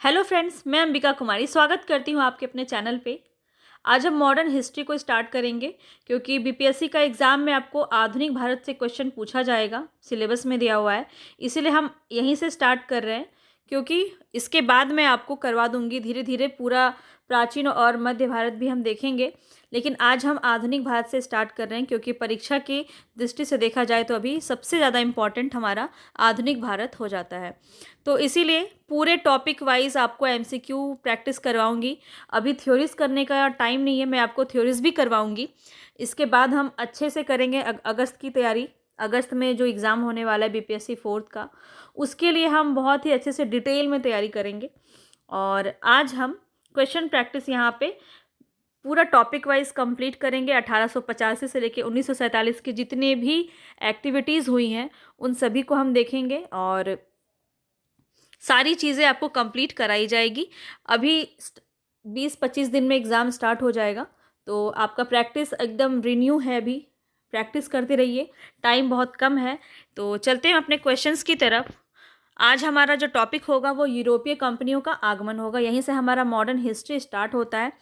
Hello friends, मैं अंबिका कुमारी स्वागत करती हूँ आपके अपने चैनल पे। आज हम मॉडर्न हिस्ट्री को स्टार्ट करेंगे क्योंकि बीपीएससी का एग्ज़ाम में आपको आधुनिक भारत से क्वेश्चन पूछा जाएगा, सिलेबस में दिया हुआ है। इसीलिए हम यहीं से स्टार्ट कर रहे हैं क्योंकि इसके बाद मैं आपको करवा दूंगी धीरे धीरे पूरा प्राचीन और मध्य भारत भी हम देखेंगे। लेकिन आज हम आधुनिक भारत से स्टार्ट कर रहे हैं क्योंकि परीक्षा की दृष्टि से देखा जाए तो अभी सबसे ज़्यादा इम्पॉर्टेंट हमारा आधुनिक भारत हो जाता है। तो इसीलिए पूरे टॉपिक वाइज आपको एमसीक्यू प्रैक्टिस करवाऊंगी। अभी थ्योरीज करने का टाइम नहीं है, मैं आपको थ्योरीज भी करवाऊंगी। इसके बाद हम अच्छे से करेंगे अगस्त की तैयारी। अगस्त में जो एग्ज़ाम होने वाला है बीपीएससी फोर्थ का, उसके लिए हम बहुत ही अच्छे से डिटेल में तैयारी करेंगे। और आज हम क्वेश्चन प्रैक्टिस यहाँ पे पूरा टॉपिक वाइज कंप्लीट करेंगे। 1885 से लेकर 1947 की जितने भी एक्टिविटीज़ हुई हैं उन सभी को हम देखेंगे और सारी चीज़ें आपको कंप्लीट कराई जाएगी। अभी 20-25 दिन में एग्ज़ाम स्टार्ट हो जाएगा, तो आपका प्रैक्टिस एकदम रिन्यू है। अभी प्रैक्टिस करते रहिए, टाइम बहुत कम है। तो चलते हैं अपने क्वेश्चंस की तरफ। आज हमारा जो टॉपिक होगा वो यूरोपीय कंपनियों का आगमन होगा। यहीं से हमारा मॉडर्न हिस्ट्री स्टार्ट होता है।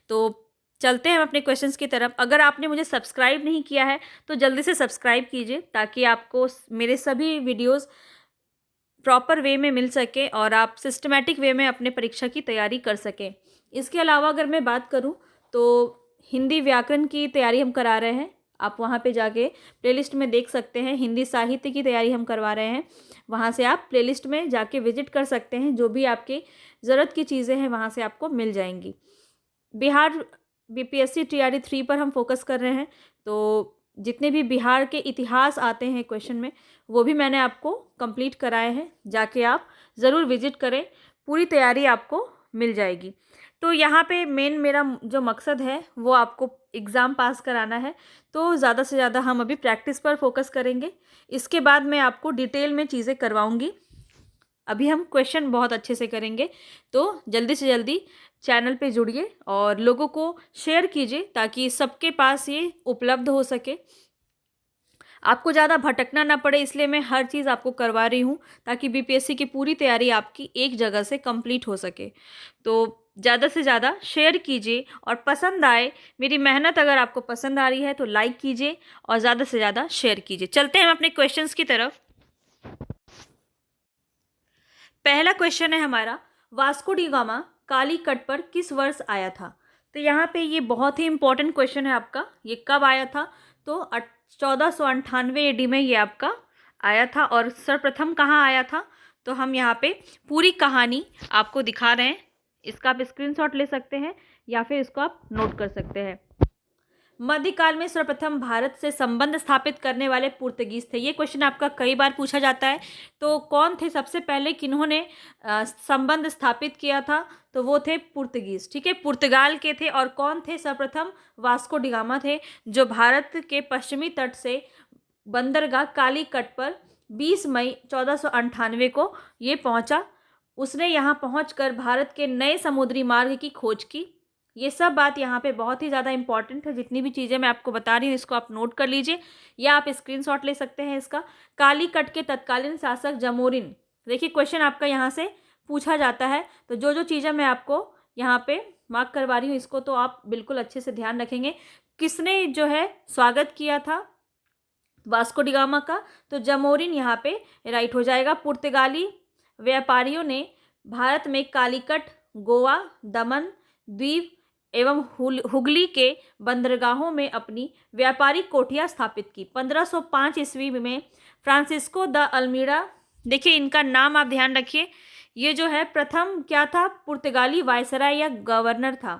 तो चलते हैं अपने क्वेश्चंस की तरफ। अगर आपने मुझे सब्सक्राइब नहीं किया है तो जल्दी से सब्सक्राइब कीजिए ताकि आपको मेरे सभी वीडियोज़ प्रॉपर वे में मिल सके और आप सिस्टमैटिक वे में अपने परीक्षा की तैयारी कर सकें। इसके अलावा अगर मैं बात करूं तो हिंदी व्याकरण की तैयारी हम करा रहे हैं। आप वहां पे जाके प्लेलिस्ट में देख सकते हैं। हिंदी साहित्य की तैयारी हम करवा रहे हैं, वहां से आप प्लेलिस्ट में जाके विजिट कर सकते हैं। जो भी आपकी ज़रूरत की चीज़ें हैं वहां से आपको मिल जाएंगी। बिहार बीपीएससी टीआरई 3 पर हम फोकस कर रहे हैं, तो जितने भी बिहार के इतिहास आते हैं क्वेश्चन में वो भी मैंने आपको कंप्लीट कराए हैं। जाके आप ज़रूर विजिट करें, पूरी तैयारी आपको मिल जाएगी। तो यहाँ पे मेन मेरा जो मकसद है वो आपको एग्ज़ाम पास कराना है। तो ज़्यादा से ज़्यादा हम अभी प्रैक्टिस पर फोकस करेंगे। इसके बाद मैं आपको डिटेल में चीज़ें करवाऊँगी। अभी हम क्वेश्चन बहुत अच्छे से करेंगे, तो जल्दी से जल्दी चैनल पे जुड़िए और लोगों को शेयर कीजिए ताकि सबके पास ये उपलब्ध हो सके। आपको ज़्यादा भटकना ना पड़े, इसलिए मैं हर चीज़ आपको करवा रही हूँ ताकि बीपीएससी की पूरी तैयारी आपकी एक जगह से कंप्लीट हो सके। तो ज़्यादा से ज़्यादा शेयर कीजिए और पसंद आए, मेरी मेहनत अगर आपको पसंद आ रही है तो लाइक कीजिए और ज़्यादा से ज़्यादा शेयर कीजिए। चलते हैं हम अपने क्वेश्चंस की तरफ। पहला क्वेश्चन है हमारा, वास्को डी गामा कालीकट पर किस वर्ष आया था? तो यहाँ पे ये बहुत ही इंपॉर्टेंट क्वेश्चन है आपका। ये कब आया था? तो 1498 एडी में ये आपका आया था। और सर्वप्रथम कहाँ आया था? तो हम यहाँ पे पूरी कहानी आपको दिखा रहे हैं। इसका आप स्क्रीनशॉट ले सकते हैं या फिर इसको आप नोट कर सकते हैं। मध्यकाल में सर्वप्रथम भारत से संबंध स्थापित करने वाले पुर्तगीज थे। ये क्वेश्चन आपका कई बार पूछा जाता है। तो कौन थे सबसे पहले, किन्होंने संबंध स्थापित किया था? तो वो थे पुर्तगीज। ठीक है, पुर्तगाल के थे। और कौन थे सर्वप्रथम? वास्को डिगामा थे, जो भारत के पश्चिमी तट से बंदरगाह कालीकट पर 20 मई 1498 को ये पहुंचा। उसने यहाँ पहुंचकर भारत के नए समुद्री मार्ग की खोज की। ये सब बात यहाँ पे बहुत ही ज़्यादा इंपॉर्टेंट है। जितनी भी चीज़ें मैं आपको बता रही हूँ इसको आप नोट कर लीजिए या आप स्क्रीनशॉट ले सकते हैं इसका। कालीकट के तत्कालीन शासक जमोरिन। देखिए क्वेश्चन आपका यहाँ से पूछा जाता है, तो जो जो चीज़ें मैं आपको यहाँ पे मार्क करवा रही हूँ इसको तो आप बिल्कुल अच्छे से ध्यान रखेंगे। किसने जो है स्वागत किया था वास्को डिगामा का? तो जमोरिन यहाँ पे राइट हो जाएगा। पुर्तगाली व्यापारियों ने भारत में कालीकट, गोवा, दमन द्वीप एवं हुगली के बंदरगाहों में अपनी व्यापारिक कोठियां स्थापित की। 1505 ईस्वी में फ्रांसिस्को द अल्मीड़ा, देखिए इनका नाम आप ध्यान रखिए। ये जो है प्रथम क्या था? पुर्तगाली वायसराय या गवर्नर था।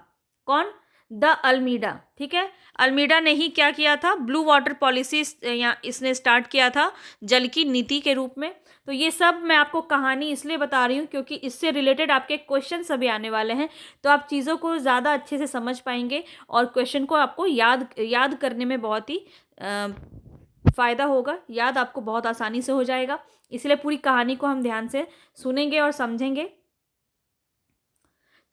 कौन? De Almeida. ठीक है, अल्मीडा ने ही क्या किया था? ब्लू वाटर पॉलिसी या इसने स्टार्ट किया था जल की नीति के रूप में। तो ये सब मैं आपको कहानी इसलिए बता रही हूँ क्योंकि इससे रिलेटेड आपके क्वेश्चन सभी आने वाले हैं, तो आप चीज़ों को ज़्यादा अच्छे से समझ पाएंगे और क्वेश्चन को आपको याद करने में बहुत ही फ़ायदा होगा। याद आपको बहुत आसानी से हो जाएगा। इसलिए पूरी कहानी को हम ध्यान से सुनेंगे और समझेंगे।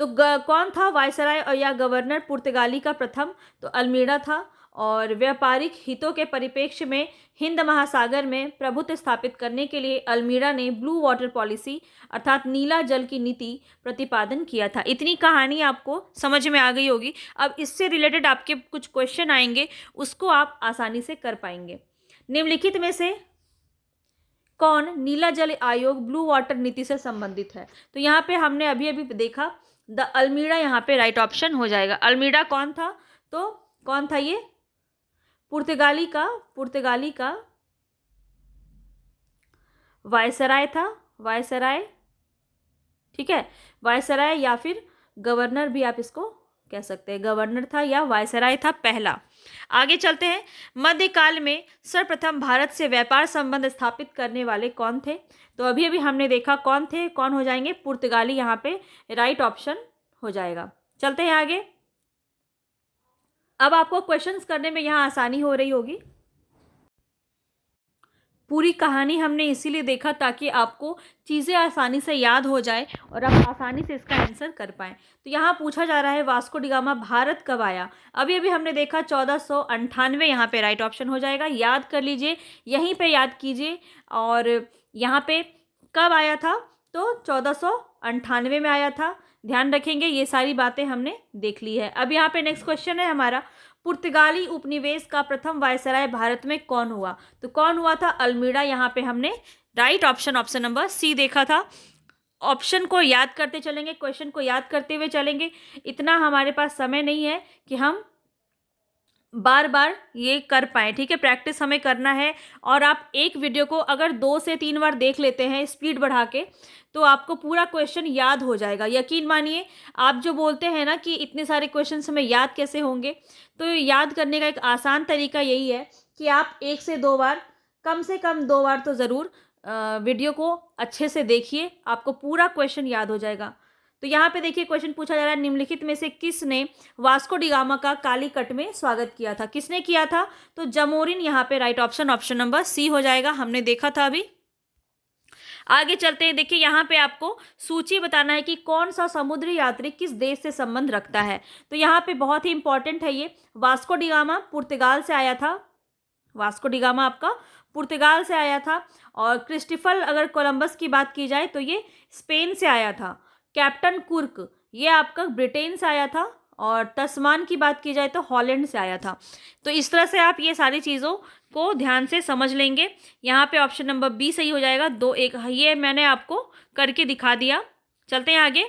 तो कौन था वायसराय या गवर्नर पुर्तगाली का प्रथम? तो अल्मीड़ा था। और व्यापारिक हितों के परिप्रेक्ष्य में हिंद महासागर में प्रभुत्व स्थापित करने के लिए अल्मीड़ा ने ब्लू वाटर पॉलिसी अर्थात नीला जल की नीति प्रतिपादन किया था। इतनी कहानी आपको समझ में आ गई होगी। अब इससे रिलेटेड आपके कुछ क्वेश्चन आएंगे, उसको आप आसानी से कर पाएंगे। निम्नलिखित में से कौन नीला जल आयोग ब्लू वाटर नीति से संबंधित है? तो यहाँ पे हमने अभी अभी देखा द अल्मीड़ा यहाँ पे राइट ऑप्शन हो जाएगा। अल्मीड़ा कौन था? तो कौन था ये? पुर्तगाली का वायसराय था, वायसराय, ठीक है, वायसराय या फिर गवर्नर भी आप इसको कह सकते हैं, गवर्नर था या वायसराय था पहला। आगे चलते हैं। मध्यकाल में सर्वप्रथम भारत से व्यापार संबंध स्थापित करने वाले कौन थे? तो अभी अभी हमने देखा कौन थे, कौन हो जाएंगे? पुर्तगाली यहाँ पे राइट ऑप्शन हो जाएगा। चलते हैं आगे। अब आपको क्वेश्चंस करने में यहाँ आसानी हो रही होगी। पूरी कहानी हमने इसीलिए देखा ताकि आपको चीज़ें आसानी से याद हो जाए और आप आसानी से इसका आंसर कर पाएँ। तो यहाँ पूछा जा रहा है वास्को डी गामा भारत कब आया? अभी अभी हमने देखा 1498, यहाँ पे राइट ऑप्शन हो जाएगा। याद कर लीजिए, यहीं पे याद कीजिए। और यहाँ पे कब आया था? तो 1498 में आया था। ध्यान रखेंगे, ये सारी बातें हमने देख ली है। अब यहाँ पे नेक्स्ट क्वेश्चन है हमारा, पुर्तगाली उपनिवेश का प्रथम वायसराय भारत में कौन हुआ? तो कौन हुआ था? अल्मीड़ा। यहाँ पे हमने राइट ऑप्शन नंबर सी देखा था। ऑप्शन को याद करते चलेंगे, क्वेश्चन को याद करते हुए चलेंगे। इतना हमारे पास समय नहीं है कि हम बार बार ये कर पाएँ, ठीक है। प्रैक्टिस हमें करना है। और आप एक वीडियो को अगर 2 से 3 बार देख लेते हैं स्पीड बढ़ा के, तो आपको पूरा क्वेश्चन याद हो जाएगा। यकीन मानिए, आप जो बोलते हैं ना कि इतने सारे क्वेश्चन हमें याद कैसे होंगे, तो याद करने का एक आसान तरीका यही है कि आप 1 से 2 बार, कम से कम 2 बार तो ज़रूर वीडियो को अच्छे से देखिए, आपको पूरा क्वेश्चन याद हो जाएगा। तो यहाँ पे देखिए क्वेश्चन पूछा जा रहा है, निम्नलिखित में से किसने वास्को डी गामा का कालीकट में स्वागत किया था? किसने किया था? तो जमोरिन यहाँ पे राइट ऑप्शन नंबर सी हो जाएगा। हमने देखा था अभी। आगे चलते हैं। देखिए यहाँ पे आपको सूची बताना है कि कौन सा समुद्री यात्री किस देश से संबंध रखता है। तो यहाँ पे बहुत ही इंपॉर्टेंट है ये। वास्को डी गामा पुर्तगाल से आया था। वास्को डी गामा आपका पुर्तगाल से आया था। और क्रिस्टोफर अगर कोलंबस की बात की जाए तो ये स्पेन से आया था। कैप्टन कुर्क ये आपका ब्रिटेन से आया था। और तस्मान की बात की जाए तो हॉलैंड से आया था। तो इस तरह से आप ये सारी चीज़ों को ध्यान से समझ लेंगे। यहाँ पे ऑप्शन नंबर बी सही हो जाएगा। 2-1 ये मैंने आपको करके दिखा दिया। चलते हैं आगे।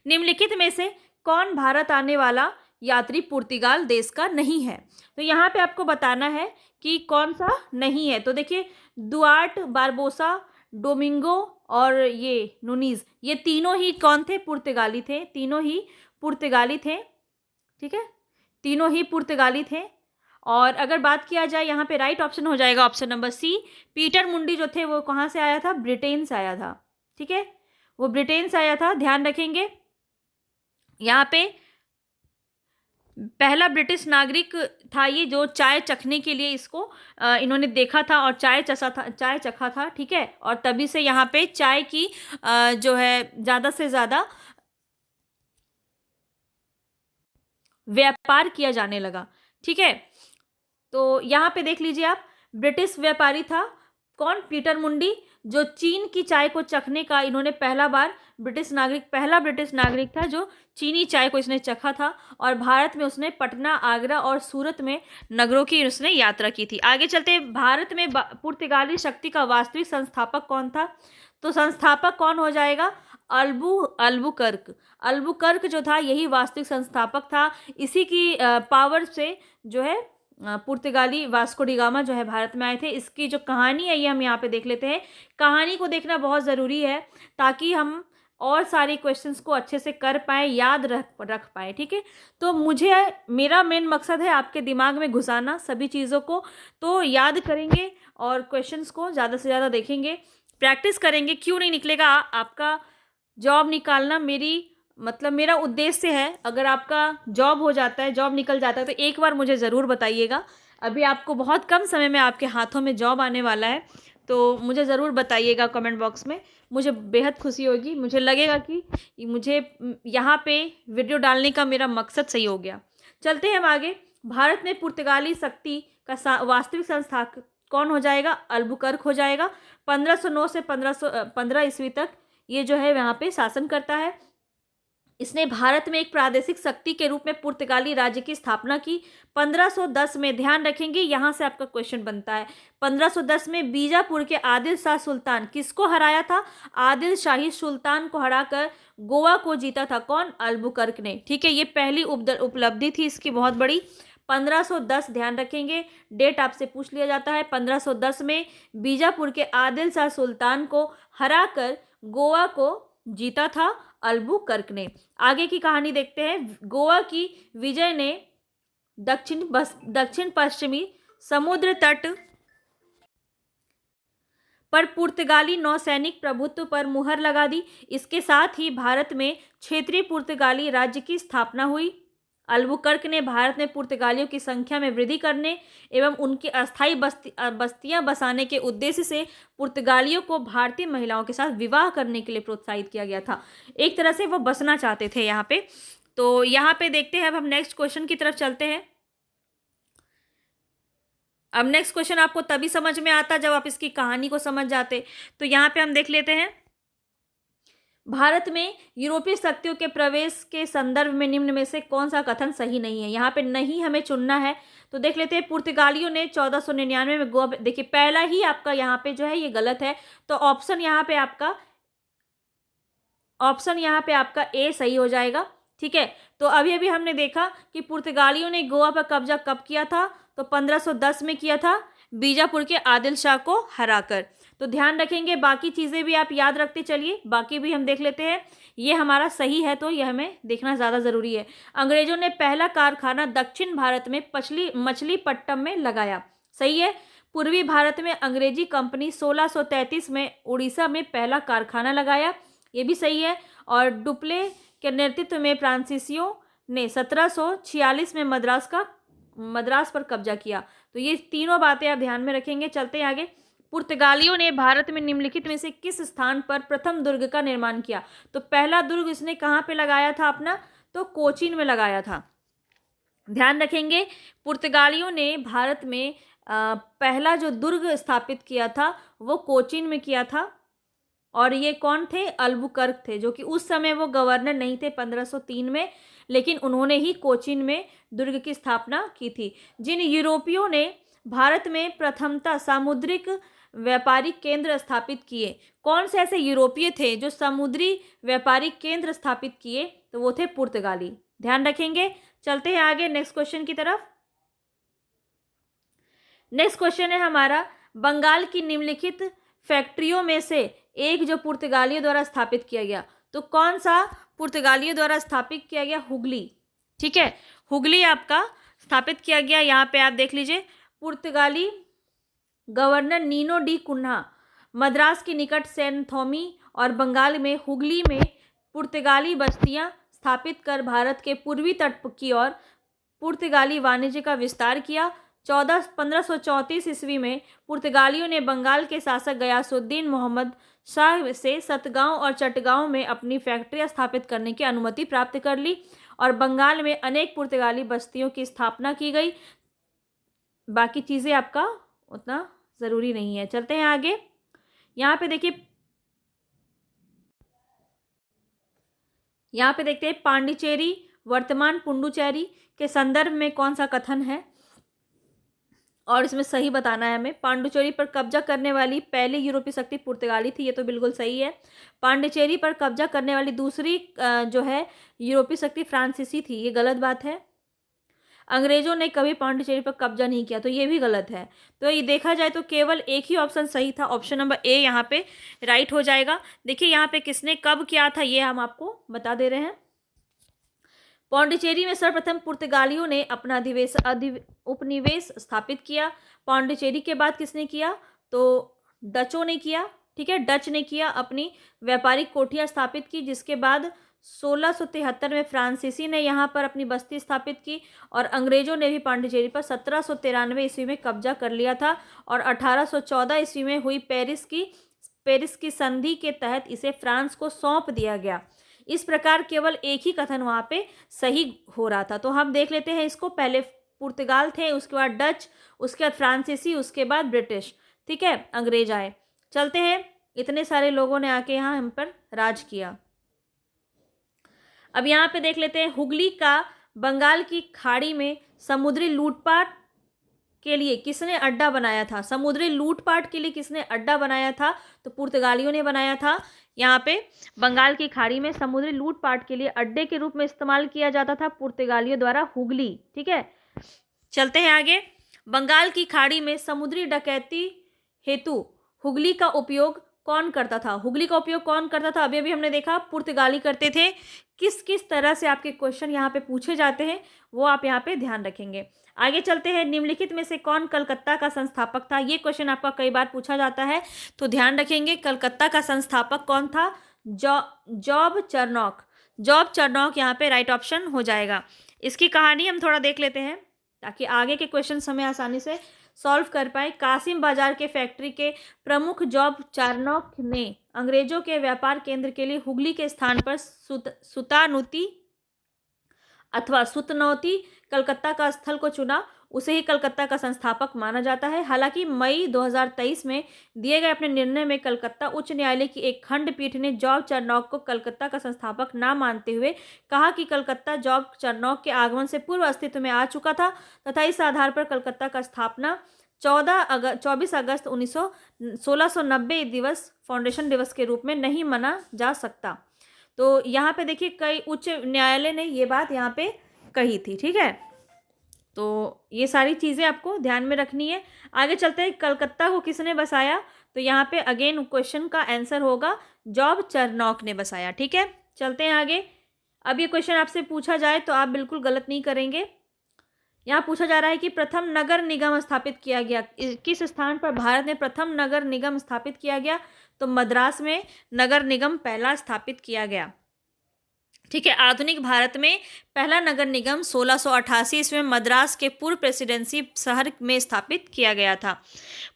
निम्नलिखित में से कौन भारत आने वाला यात्री पुर्तगाल देश का नहीं है? तो यहाँ पे आपको बताना है कि कौन सा नहीं है। तो देखिए दुआर्ट, बारबोसा, डोमिंगो और ये नूनीज, ये तीनों ही कौन थे? पुर्तगाली थे। तीनों ही पुर्तगाली थे, ठीक है, तीनों ही पुर्तगाली थे। और अगर बात किया जाए यहाँ पे राइट ऑप्शन हो जाएगा ऑप्शन नंबर सी। पीटर मुंडी जो थे वो कहाँ से आया था? ब्रिटेन से आया था, ठीक है, वो ब्रिटेन से आया था। ध्यान रखेंगे यहाँ पे पहला ब्रिटिश नागरिक था ये, जो चाय चखने के लिए इसको इन्होंने देखा था और चाय चखा था, ठीक है। और तभी से यहाँ पे चाय की जो है ज़्यादा से ज़्यादा व्यापार किया जाने लगा, ठीक है। तो यहाँ पे देख लीजिए आप, ब्रिटिश व्यापारी था कौन? पीटर मुंडी, जो चीन की चाय को चखने का इन्होंने पहला ब्रिटिश नागरिक था जो चीनी चाय को इसने चखा था। और भारत में उसने पटना, आगरा और सूरत में नगरों की उसने यात्रा की थी। आगे चलते, भारत में पुर्तगाली शक्ति का वास्तविक संस्थापक कौन था? तो संस्थापक कौन हो जाएगा? अल्बुकर्क जो था यही वास्तविक संस्थापक था। इसी की पावर से जो है पुर्तगाली वास्को डी गामा जो है भारत में आए थे। इसकी जो कहानी है ये हम यहाँ पे देख लेते हैं। कहानी को देखना बहुत ज़रूरी है ताकि हम और सारे क्वेश्चंस को अच्छे से कर पाएँ, याद रख पाएँ, ठीक है। तो मेरा मेन मकसद है आपके दिमाग में घुसाना सभी चीज़ों को। तो याद करेंगे और क्वेश्चंस को ज़्यादा से ज़्यादा देखेंगे, प्रैक्टिस करेंगे। क्यों नहीं निकलेगा आपका जॉब निकालना? मेरा उद्देश्य है। अगर आपका जॉब हो जाता है, जॉब निकल जाता है, तो एक बार मुझे ज़रूर बताइएगा। अभी आपको बहुत कम समय में आपके हाथों में जॉब आने वाला है, तो मुझे ज़रूर बताइएगा कमेंट बॉक्स में। मुझे बेहद खुशी होगी। मुझे लगेगा कि मुझे यहाँ पे वीडियो डालने का मेरा मकसद सही हो गया। चलते हैं हम आगे। भारत में पुर्तगाली शक्ति का वास्तविक संस्थापक कौन हो जाएगा? अल्बुकर्क हो जाएगा। 1509 से 1515 ईस्वी तक ये जो है यहाँ पे शासन करता है। इसने भारत में एक प्रादेशिक शक्ति के रूप में पुर्तगाली राज्य की स्थापना की। 1510 में, ध्यान रखेंगे यहाँ से आपका क्वेश्चन बनता है, 1510 में बीजापुर के आदिल शाह सुल्तान किसको हराया था? आदिल शाही सुल्तान को हराकर गोवा को जीता था। कौन? अल्बुकर्क ने। ठीक है, ये पहली उपलब्धि थी इसकी बहुत बड़ी। 1510 ध्यान रखेंगे, डेट आपसे पूछ लिया जाता है। 1510 में बीजापुर के आदिल शाह सुल्तान को हराकर गोवा को जीता था अल्बुकर्क ने। आगे की कहानी देखते हैं। गोवा की विजय ने दक्षिण पश्चिमी समुद्र तट पर पुर्तगाली नौसैनिक प्रभुत्व पर मुहर लगा दी। इसके साथ ही भारत में क्षेत्रीय पुर्तगाली राज्य की स्थापना हुई। अल्बुकर्क ने भारत में पुर्तगालियों की संख्या में वृद्धि करने एवं उनकी अस्थायी बस्तियां बसाने के उद्देश्य से पुर्तगालियों को भारतीय महिलाओं के साथ विवाह करने के लिए प्रोत्साहित किया गया था। एक तरह से वो बसना चाहते थे यहाँ पे। तो यहाँ पे देखते हैं, अब हम नेक्स्ट क्वेश्चन की तरफ चलते हैं। अब नेक्स्ट क्वेश्चन आपको तभी समझ में आता जब आप इसकी कहानी को समझ जाते। तो यहाँ पे हम देख लेते हैं, भारत में यूरोपीय शक्तियों के प्रवेश के संदर्भ में निम्न में से कौन सा कथन सही नहीं है? यहाँ पे नहीं हमें चुनना है। तो देख लेते हैं, पुर्तगालियों ने 1499 में गोवा, देखिए पहला ही आपका यहाँ पे जो है ये गलत है। तो ऑप्शन यहाँ पे आपका ए सही हो जाएगा। ठीक है, तो अभी अभी हमने देखा कि पुर्तगालियों ने गोवा पर कब्जा कब किया था? तो 1510 में किया था, बीजापुर के आदिल शाह को हराकर। तो ध्यान रखेंगे, बाकी चीज़ें भी आप याद रखते चलिए, बाकी भी हम देख लेते हैं। ये हमारा सही है तो ये हमें देखना ज़्यादा ज़रूरी है। अंग्रेजों ने पहला कारखाना दक्षिण भारत में मछलीपट्टनम में लगाया। सही है। पूर्वी भारत में अंग्रेजी कंपनी 1633 में उड़ीसा में पहला कारखाना लगाया। ये भी सही है। और डुप्ले के नेतृत्व में फ्रांसीसियों ने 1746 में मद्रास पर कब्जा किया। तो ये तीनों बातें आप ध्यान में रखेंगे। चलते हैं आगे। पुर्तगालियों ने भारत में निम्नलिखित में से किस स्थान पर प्रथम दुर्ग का निर्माण किया? तो पहला दुर्ग इसने कहाँ पे लगाया था अपना? तो कोचीन में लगाया था। ध्यान रखेंगे, पुर्तगालियों ने भारत में पहला जो दुर्ग स्थापित किया था वो कोचीन में किया था। और ये कौन थे? अल्बुकर्क थे, जो कि उस समय वो गवर्नर नहीं थे 1503 में, लेकिन उन्होंने ही कोचीन में दुर्ग की स्थापना की थी। जिन यूरोपियों ने भारत में प्रथमतः सामुद्रिक व्यापारिक केंद्र स्थापित किए, कौन से ऐसे यूरोपीय थे जो समुद्री व्यापारिक केंद्र स्थापित किए? तो वो थे पुर्तगाली। ध्यान रखेंगे। चलते हैं आगे नेक्स्ट क्वेश्चन की तरफ। नेक्स्ट क्वेश्चन है हमारा, बंगाल की निम्नलिखित फैक्ट्रियों में से एक जो पुर्तगालियों द्वारा स्थापित किया गया। तो कौन सा पुर्तगालियों द्वारा स्थापित किया गया? हुगली। ठीक है, हुगली आपका स्थापित किया गया। यहाँ पे आप देख लीजिए, पुर्तगाली governor Nuno da Cunha Madras के निकट सैनथोमी और बंगाल में हुगली में पुर्तगाली बस्तियां स्थापित कर भारत के पूर्वी तट की ओर पुर्तगाली वाणिज्य का विस्तार किया। 1534 ईस्वी में पुर्तगालियों ने बंगाल के शासक गयासुद्दीन मोहम्मद शाह से सतगांव और चटगांव में अपनी फैक्ट्रियां स्थापित करने की अनुमति प्राप्त कर ली और बंगाल में अनेक पुर्तगाली बस्तियों की स्थापना की गई। बाकी चीज़ें आपका उतना ज़रूरी नहीं है। चलते हैं आगे। यहाँ पे देखिए, यहाँ पे देखते हैं, पांडिचेरी वर्तमान पुडुचेरी के संदर्भ में कौन सा कथन है और इसमें सही बताना है हमें। पांडिचेरी पर कब्जा करने वाली पहली यूरोपीय शक्ति पुर्तगाली थी, ये तो बिल्कुल सही है। पांडिचेरी पर कब्जा करने वाली दूसरी जो है यूरोपीय शक्ति फ्रांसीसी थी, ये गलत बात है। अंग्रेजों ने कभी पांडिचेरी पर कब्जा नहीं किया, तो ये भी गलत है। तो ये देखा जाए तो केवल एक ही ऑप्शन सही था, ऑप्शन नंबर ए यहाँ पे राइट हो जाएगा। देखिए यहाँ पे किसने कब किया था ये हम आपको बता दे रहे हैं। पांडिचेरी में सर्वप्रथम पुर्तगालियों ने अपना उपनिवेश स्थापित किया। पांडिचेरी के बाद किसने किया? तो डचों ने किया। ठीक है, डच ने किया, अपनी व्यापारिक कोठियाँ स्थापित की, जिसके बाद 1673 में फ्रांसीसी ने यहाँ पर अपनी बस्ती स्थापित की और अंग्रेजों ने भी पांडिचेरी पर 1793 ईस्वी में कब्जा कर लिया था और 1814 ईस्वी में हुई पेरिस की संधि के तहत इसे फ्रांस को सौंप दिया गया। इस प्रकार केवल एक ही कथन वहाँ पे सही हो रहा था। तो हम देख लेते हैं इसको। पहले पुर्तगाल थे, उसके बाद डच, उसके बाद फ्रांसीसी, उसके बाद ब्रिटिश, ठीक है, अंग्रेज आए। चलते हैं, इतने सारे लोगों ने आके यहाँ हम पर राज किया। अब यहाँ पे देख लेते हैं, हुगली का बंगाल की खाड़ी में समुद्री लूटपाट के लिए किसने अड्डा बनाया था? समुद्री लूटपाट के लिए किसने अड्डा बनाया था? तो पुर्तगालियों ने बनाया था। यहाँ पे बंगाल की खाड़ी में समुद्री लूटपाट के लिए अड्डे के रूप में इस्तेमाल किया जाता था पुर्तगालियों द्वारा हुगली, ठीक है। चलते हैं आगे, बंगाल की खाड़ी में समुद्री डकैती हेतु हुगली का उपयोग कौन करता था? हुगली का उपयोग कौन करता था? अभी अभी हमने देखा पुर्तगाली करते थे। किस किस तरह से आपके क्वेश्चन यहाँ पे पूछे जाते हैं वो आप यहाँ पे ध्यान रखेंगे। आगे चलते हैं, निम्नलिखित में से कौन कलकत्ता का संस्थापक था? ये क्वेश्चन आपका कई बार पूछा जाता है, तो ध्यान रखेंगे कलकत्ता का संस्थापक कौन था? जॉब चरनॉक। जॉब चरनॉक यहाँ पे राइट ऑप्शन हो जाएगा। इसकी कहानी हम थोड़ा देख लेते हैं ताकि आगे के क्वेश्चन हमें आसानी से सॉल्व कर पाए। कासिम बाजार के फैक्ट्री के प्रमुख जॉब चारनॉक ने अंग्रेजों के व्यापार केंद्र के लिए हुगली के स्थान पर सुतानुती अथवा सुतनौती कलकत्ता का स्थल को चुना। उसे ही कलकत्ता का संस्थापक माना जाता है। हालांकि मई 2023 में दिए गए अपने निर्णय में कलकत्ता उच्च न्यायालय की एक खंडपीठ ने जॉब चरनॉक को कलकत्ता का संस्थापक ना मानते हुए कहा कि कलकत्ता जॉब चरनॉक के आगमन से पूर्व अस्तित्व में आ चुका था तथा इस आधार पर कलकत्ता का स्थापना 24 अगस्त 1690 दिवस फाउंडेशन दिवस के रूप में नहीं माना जा सकता। तो यहाँ पे देखिए कई उच्च न्यायालय ने ये बात यहाँ पे कही थी, ठीक है। तो ये सारी चीज़ें आपको ध्यान में रखनी है। आगे चलते हैं, कलकत्ता को किसने बसाया? तो यहाँ पे अगेन क्वेश्चन का आंसर होगा जॉब चरनॉक ने बसाया, ठीक है। चलते हैं आगे। अब ये क्वेश्चन आपसे पूछा जाए तो आप बिल्कुल गलत नहीं करेंगे। यहाँ पूछा जा रहा है कि प्रथम नगर निगम स्थापित किया गया किस स्थान पर? भारत में प्रथम नगर निगम स्थापित किया गया तो मद्रास में नगर निगम पहला स्थापित किया गया, ठीक है। आधुनिक भारत में पहला नगर निगम 1688 ईस्वी में मद्रास के पूर्व प्रेसिडेंसी शहर में स्थापित किया गया था।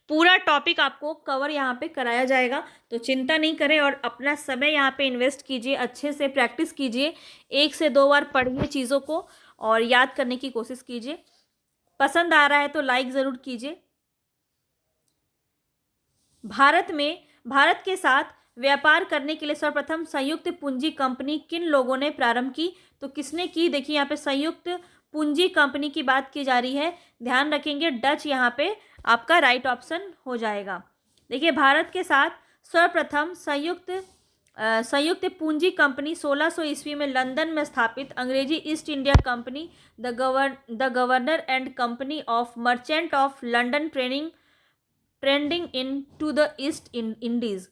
पूरा टॉपिक आपको कवर यहाँ पे कराया जाएगा, तो चिंता नहीं करें और अपना समय यहाँ पे इन्वेस्ट कीजिए, अच्छे से प्रैक्टिस कीजिए, 1 से 2 बार पढ़िए चीज़ों को और याद करने की कोशिश कीजिए। पसंद आ रहा है तो लाइक ज़रूर कीजिए। भारत के साथ व्यापार करने के लिए सर्वप्रथम संयुक्त पूंजी कंपनी किन लोगों ने प्रारंभ की? तो किसने की? देखिए यहाँ पे संयुक्त पूंजी कंपनी की बात की जा रही है, ध्यान रखेंगे डच यहाँ पे आपका राइट ऑप्शन हो जाएगा। देखिए भारत के साथ सर्वप्रथम संयुक्त पूंजी कंपनी 1600 ईस्वी में लंदन में स्थापित अंग्रेजी East India Company the governor and company of merchant of London trending into the East Indies,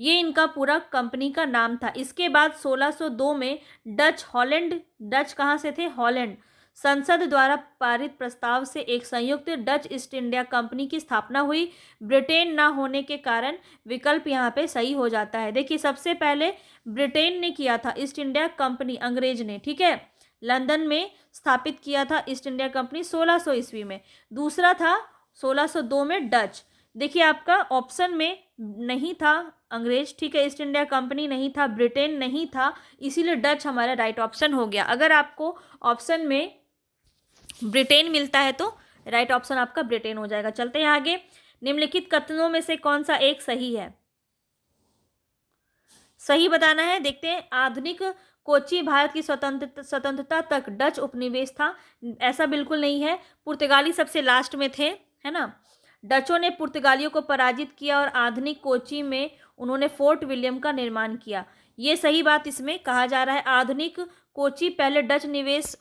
ये इनका पूरा कंपनी का नाम था। इसके बाद 1602 में डच कहाँ से थे? हॉलैंड संसद द्वारा पारित प्रस्ताव से एक संयुक्त डच ईस्ट इंडिया कंपनी की स्थापना हुई। ब्रिटेन ना होने के कारण विकल्प यहाँ पे सही हो जाता है। देखिए सबसे पहले ब्रिटेन ने किया था ईस्ट इंडिया कंपनी, अंग्रेज ने, ठीक है, लंदन में स्थापित किया था ईस्ट इंडिया कंपनी 1600 ईस्वी में। दूसरा था 1602 में डच। देखिए आपका ऑप्शन में नहीं था अंग्रेज, ठीक है, ईस्ट इंडिया कंपनी नहीं था, ब्रिटेन नहीं था, इसीलिए डच हमारा राइट ऑप्शन हो गया। अगर आपको ऑप्शन में ब्रिटेन मिलता है तो राइट ऑप्शन आपका ब्रिटेन हो जाएगा। चलते हैं आगे, निम्नलिखित कथनों में से कौन सा एक सही है? सही बताना है। देखते हैं, आधुनिक कोची भारत की स्वतंत्रता तक डच उपनिवेश था। ऐसा बिल्कुल नहीं है, पुर्तगाली सबसे लास्ट में थे, है ना। डचों ने पुर्तगालियों को पराजित किया और आधुनिक कोची में उन्होंने फोर्ट विलियम का निर्माण किया। ये सही बात इसमें कहा जा रहा है। आधुनिक कोची पहले डच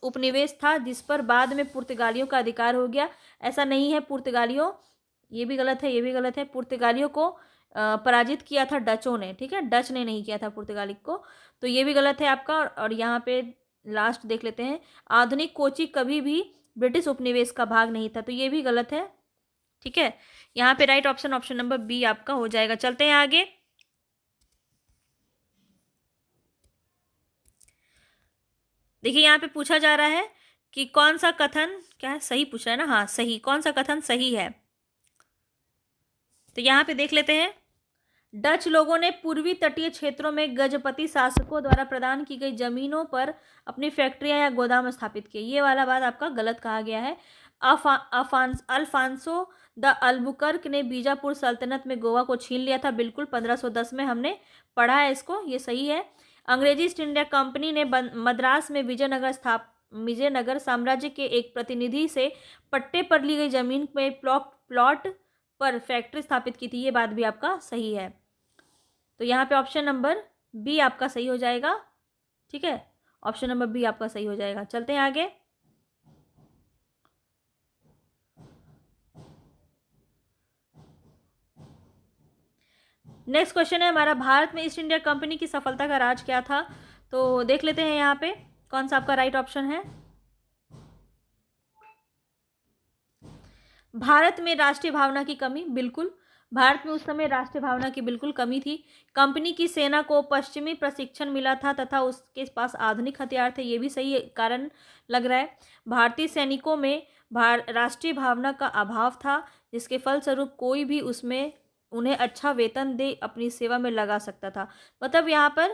उपनिवेश था जिस पर बाद में पुर्तगालियों का अधिकार हो गया। ऐसा नहीं है, पुर्तगालियों, ये भी गलत है, ये भी गलत है। पुर्तगालियों को पराजित किया था डचों ने, ठीक है, डच ने नहीं किया था पुर्तगाली को, तो ये भी गलत है आपका। और यहाँ पे लास्ट देख लेते हैं, आधुनिक कोची कभी भी ब्रिटिश उपनिवेश का भाग नहीं था, तो ये भी गलत है, ठीक है। यहाँ पे राइट ऑप्शन नंबर बी आपका हो जाएगा। चलते हैं आगे। देखिए यहाँ पे पूछा जा रहा है कि कौन सा कथन, क्या है, सही पूछ रहा है ना, हाँ सही, कौन सा कथन सही है? तो यहाँ पे देख लेते हैं, डच लोगों ने पूर्वी तटीय क्षेत्रों में गजपति शासकों द्वारा प्रदान की गई जमीनों पर अपनी फैक्ट्रियां या गोदाम स्थापित किए। ये वाला बात आपका गलत कहा गया है। अल्फांसो द अल्बुकर्क ने बीजापुर सल्तनत में गोवा को छीन लिया था। बिल्कुल 1510 में हमने पढ़ा है इसको, ये सही है। अंग्रेजी ईस्ट इंडिया कंपनी ने मद्रास में विजयनगर साम्राज्य के एक प्रतिनिधि से पट्टे पर ली गई जमीन में प्लॉट पर फैक्ट्री स्थापित की थी। ये बात भी आपका सही है। तो यहाँ पे ऑप्शन नंबर बी आपका सही हो जाएगा। ठीक है, ऑप्शन नंबर बी आपका सही हो जाएगा। चलते हैं आगे। नेक्स्ट क्वेश्चन है हमारा, भारत में ईस्ट इंडिया कंपनी की सफलता का राज क्या था? तो देख लेते हैं यहाँ पे कौन सा आपका राइट ऑप्शन है। भारत में राष्ट्रीय भावना की कमी। बिल्कुल, भारत में उस समय राष्ट्रीय भावना की बिल्कुल कमी थी। कंपनी की सेना को पश्चिमी प्रशिक्षण मिला था तथा उसके पास आधुनिक हथियार थे। ये भी सही कारण लग रहा है। भारतीय सैनिकों में राष्ट्रीय भावना का अभाव था, जिसके फलस्वरूप कोई भी उसमें उन्हें अच्छा वेतन दे अपनी सेवा में लगा सकता था। मतलब यहाँ पर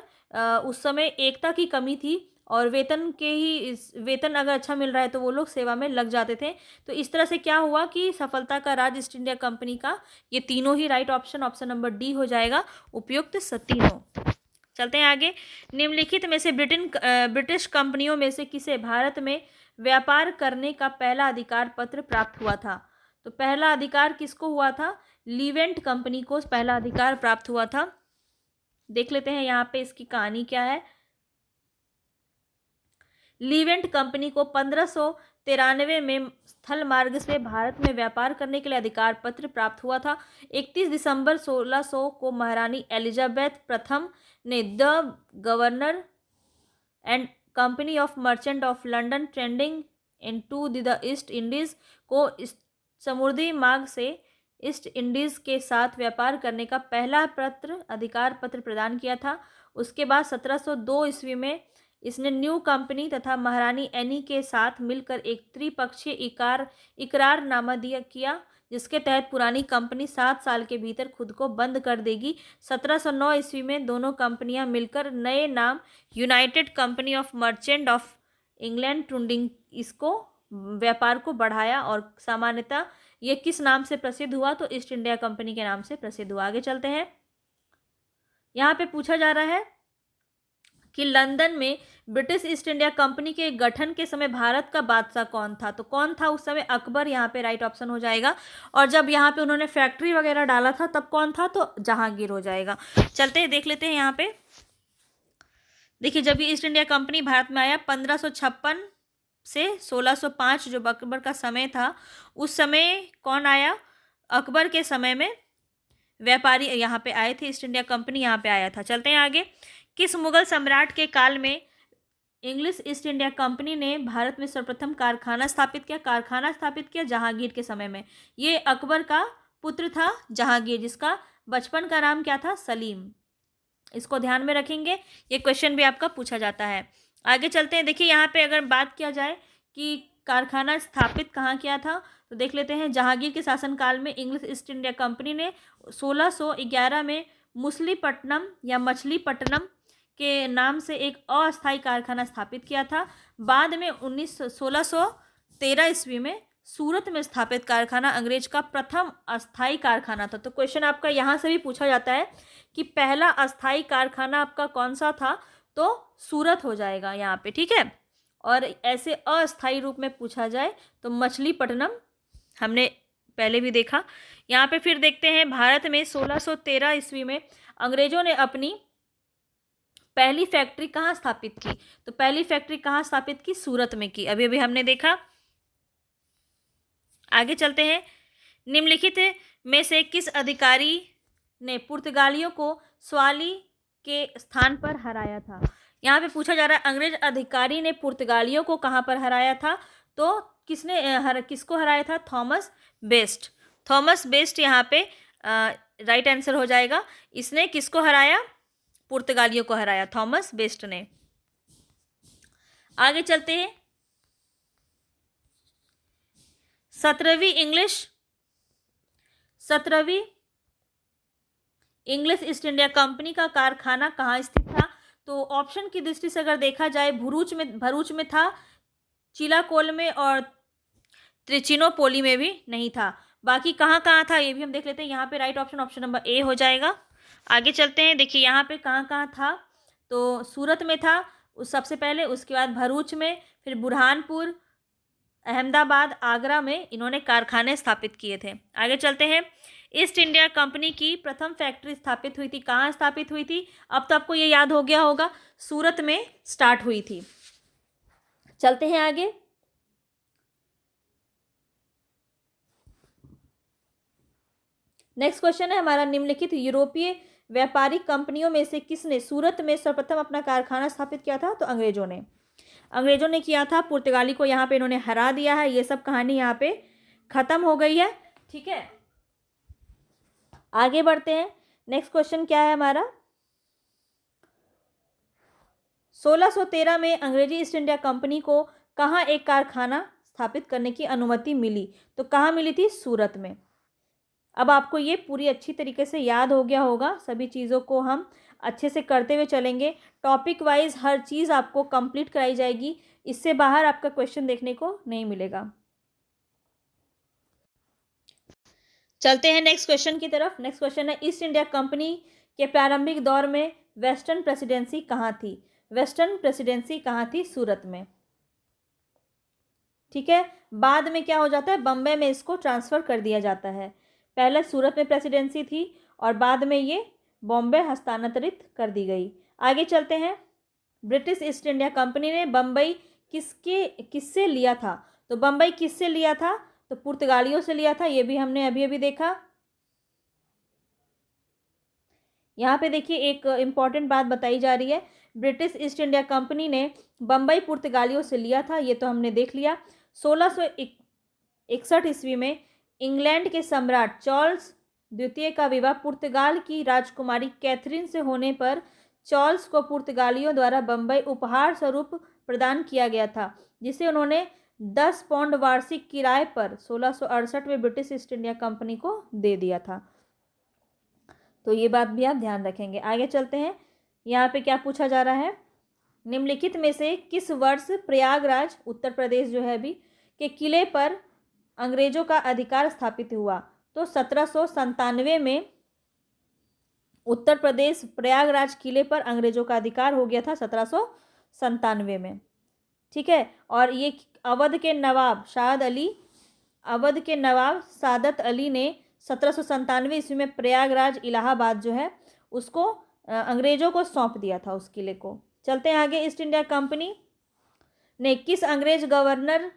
उस समय एकता की कमी थी और वेतन अगर अच्छा मिल रहा है तो वो लोग सेवा में लग जाते थे। तो इस तरह से क्या हुआ कि सफलता का राज ईस्ट इंडिया कंपनी का, ये तीनों ही राइट ऑप्शन नंबर डी हो जाएगा, उपयुक्त तीनों। चलते हैं आगे। निम्नलिखित में से ब्रिटिश कंपनियों में से किसे भारत में व्यापार करने का पहला अधिकार पत्र प्राप्त हुआ था? तो पहला अधिकार किसको हुआ था? लीवेंट कंपनी को पहला अधिकार प्राप्त हुआ था। देख लेते हैं यहाँ पे इसकी कहानी क्या है। लीवेंट कंपनी को 1593 में स्थल मार्ग से भारत में व्यापार करने के लिए अधिकार पत्र प्राप्त हुआ था। 31 दिसंबर 1600 को महारानी एलिजाबेथ प्रथम ने the governor and company of merchant of London trading into the east Indies को समुद्री मार्ग से ईस्ट इंडीज के साथ व्यापार करने का पहला अधिकार पत्र प्रदान किया था। उसके बाद 1702 ईस्वी में इसने न्यू कंपनी तथा महारानी एनी के साथ मिलकर एक त्रिपक्षीय इकरारनामा किया, जिसके तहत पुरानी कंपनी 7 साल के भीतर खुद को बंद कर देगी। 1709 ईस्वी में दोनों कंपनियां मिलकर नए नाम United company of merchant of England trading इसको व्यापार को बढ़ाया और सामान्यतः ये किस नाम से प्रसिद्ध हुआ? तो ईस्ट इंडिया कंपनी के नाम से प्रसिद्ध हुआ। आगे चलते हैं। यहाँ पे पूछा जा रहा है कि लंदन में ब्रिटिश ईस्ट इंडिया कंपनी के गठन के समय भारत का बादशाह कौन था? तो कौन था उस समय? अकबर यहाँ पे राइट ऑप्शन हो जाएगा। और जब यहाँ पे उन्होंने फैक्ट्री वगैरह डाला था तब कौन था? तो जहांगीर हो जाएगा। चलते हैं, देख लेते हैं यहाँ पे। देखिए, जब ये ईस्ट इंडिया कंपनी भारत में आया 1556 से 1605 जो अकबर का समय था, उस समय कौन आया? अकबर के समय में व्यापारी यहाँ पे आए थे, ईस्ट इंडिया कंपनी यहाँ पे आया था। चलते हैं आगे। किस मुगल सम्राट के काल में इंग्लिश ईस्ट इंडिया कंपनी ने भारत में सर्वप्रथम कारखाना स्थापित किया? जहांगीर के समय में। ये अकबर का पुत्र था जहांगीर, जिसका बचपन का नाम क्या था? सलीम। इसको ध्यान में रखेंगे, ये क्वेश्चन भी आपका पूछा जाता है। आगे चलते हैं। देखिए, यहाँ पे अगर बात किया जाए कि कारखाना स्थापित कहाँ किया था, तो देख लेते हैं। जहांगीर के शासनकाल में इंग्लिश ईस्ट इंडिया कंपनी ने 1611 में मुसलीपट्टनम या मछलीपट्टनम के नाम से एक अस्थायी कारखाना स्थापित किया था। बाद में 1613 ईस्वी में सूरत में स्थापित कारखाना अंग्रेज का प्रथम अस्थायी कारखाना था। तो क्वेश्चन आपका यहाँ से भी पूछा जाता है कि पहला अस्थायी कारखाना आपका कौन सा था? तो सूरत हो जाएगा यहाँ पे। ठीक है, और ऐसे अस्थायी रूप में पूछा जाए तो मछलीपट्टनम हमने पहले भी देखा। यहाँ पे फिर देखते हैं, भारत में 1613 ईस्वी में अंग्रेजों ने अपनी पहली फैक्ट्री कहाँ स्थापित की? तो पहली फैक्ट्री कहाँ स्थापित की? सूरत में की। अभी अभी हमने देखा। आगे चलते हैं। निम्नलिखित में से किस अधिकारी ने पुर्तगालियों को स्वाली के स्थान पर हराया था? यहाँ पे पूछा जा रहा है अंग्रेज अधिकारी ने पुर्तगालियों को कहाँ पर हराया था? तो किसको हराया था? थॉमस बेस्ट यहाँ पे राइट आंसर हो जाएगा। इसने किसको हराया? पुर्तगालियों को हराया, थॉमस बेस्ट ने। आगे चलते हैं। 17वीं इंग्लिश ईस्ट इंडिया कंपनी का कारखाना कहाँ स्थित था? तो ऑप्शन की दृष्टि से अगर देखा जाए, भरूच में था, चिलाकोल में और त्रिचिनोपोली में भी नहीं था। बाकी कहाँ कहाँ था ये भी हम देख लेते हैं। यहाँ पे right option option number A हो जाएगा। आगे चलते हैं, देखिए यहाँ पे कहाँ कहाँ था। तो सूरत में था उस सबसे पहले, उसके बाद भरूच में, फिर बुरहानपुर, अहमदाबाद, आगरा में इन्होंने कारखाने स्थापित किए थे। आगे चलते हैं, ईस्ट इंडिया कंपनी की प्रथम फैक्ट्री स्थापित हुई थी, कहाँ स्थापित हुई थी? अब तो आपको ये याद हो गया होगा, सूरत में स्टार्ट हुई थी। चलते हैं आगे। नेक्स्ट क्वेश्चन है हमारा, निम्नलिखित यूरोपीय व्यापारिक कंपनियों में से किसने सूरत में सर्वप्रथम अपना कारखाना स्थापित किया था? तो अंग्रेजों ने किया था। पुर्तगाली को यहाँ पे इन्होंने हरा दिया है। ये सब कहानी यहाँ पे खत्म हो गई है। ठीक है, आगे बढ़ते हैं। नेक्स्ट क्वेश्चन क्या है हमारा, 1613 में अंग्रेजी ईस्ट इंडिया कंपनी को कहाँ एक कारखाना स्थापित करने की अनुमति मिली? तो कहाँ मिली थी? सूरत में। अब आपको ये पूरी अच्छी तरीके से याद हो गया होगा। सभी चीज़ों को हम अच्छे से करते हुए चलेंगे। टॉपिक वाइज हर चीज़ आपको कंप्लीट कराई जाएगी। इससे बाहर आपका क्वेश्चन देखने को नहीं मिलेगा। चलते हैं नेक्स्ट क्वेश्चन की तरफ। नेक्स्ट क्वेश्चन है, ईस्ट इंडिया कंपनी के प्रारंभिक दौर में वेस्टर्न प्रेसिडेंसी कहाँ थी? वेस्टर्न प्रेसिडेंसी कहाँ थी? सूरत में। ठीक है, बाद में क्या हो जाता है, बम्बई में इसको ट्रांसफ़र कर दिया जाता है। पहले सूरत में प्रेसिडेंसी थी और बाद में ये बॉम्बे हस्तांतरित कर दी गई। आगे चलते हैं, ब्रिटिश ईस्ट इंडिया कंपनी ने बम्बई किससे लिया था? तो बम्बई किससे लिया था? तो पुर्तगालियों से लिया था। ये भी हमने अभी अभी देखा। यहाँ पे देखिए एक इम्पॉर्टेंट बात बताई जा रही है, ब्रिटिश ईस्ट इंडिया कंपनी ने बम्बई पुर्तगालियों से लिया था। ये तो हमने देख लिया। 1661 ईस्वी में इंग्लैंड के सम्राट चार्ल्स द्वितीय का विवाह पुर्तगाल की राजकुमारी कैथरीन से होने पर चार्ल्स को पुर्तगालियों द्वारा बम्बई उपहार स्वरूप प्रदान किया गया था, जिसे उन्होंने 10 पाउंड वार्षिक किराए पर 1668 में ब्रिटिश ईस्ट इंडिया कंपनी को दे दिया था। तो ये बात भी आप ध्यान रखेंगे। आगे चलते हैं, यहाँ पे क्या पूछा जा रहा है, निम्नलिखित में से किस वर्ष प्रयागराज उत्तर प्रदेश जो है अभी के किले पर अंग्रेजों का अधिकार स्थापित हुआ? तो 1797 में उत्तर प्रदेश प्रयागराज किले पर अंग्रेजों का अधिकार हो गया था, 1797 में। ठीक है, और ये अवध के नवाब सादत अली ने 1797 ईस्वी में प्रयागराज इलाहाबाद जो है उसको अंग्रेजों को सौंप दिया था, उस किले को। चलते हैं आगे, ईस्ट इंडिया कंपनी ने किस अंग्रेज गवर्नर